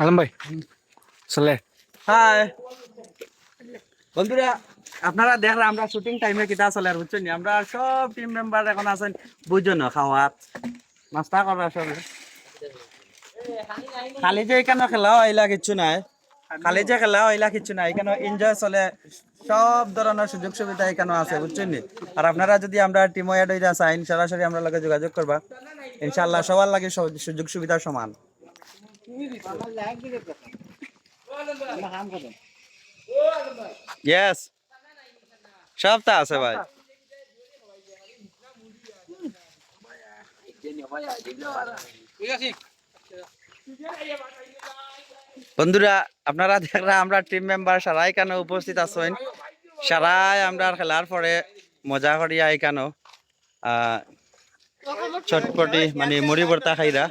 আলম ভাই চলে হাই বন্ধুরা, আপনারা দেখলাম আমরা শুটিং টাইমে কিতা চলে আর বুঝছেন আমরা সব টিম মেম্বার এখন আছেন বুঝছো না খাওয়াত নাস্তা করার সবে খালি যে এখানে খেলা হইলা কিচ্ছু নাই, খালি যে খেলা হইলা কিচ্ছু নাই, এখানে এনজয় চলে, সব ধরনের সুযোগ সুবিধা এখানে আছে বুঝছেন নি। আর আপনারা যদি আমরা টিম ওয়াইড হইতে চাইন সরাসরি আমরা লগে যোগাযোগ করবা, ইনশাআল্লাহ সবার লাগে সুযোগ সুবিধা সমান। ইয়েস, সবটা আছে ভাই। বন্ধুরা আপনারা দেখরা আমরা টিম মেম্বার সারাই কেন উপস্থিত আছেন, সারাই আমরা খেলার পরে মজা করিয়া এখানো চটপটি মানে মুড়ি ভর্তা খাইরা।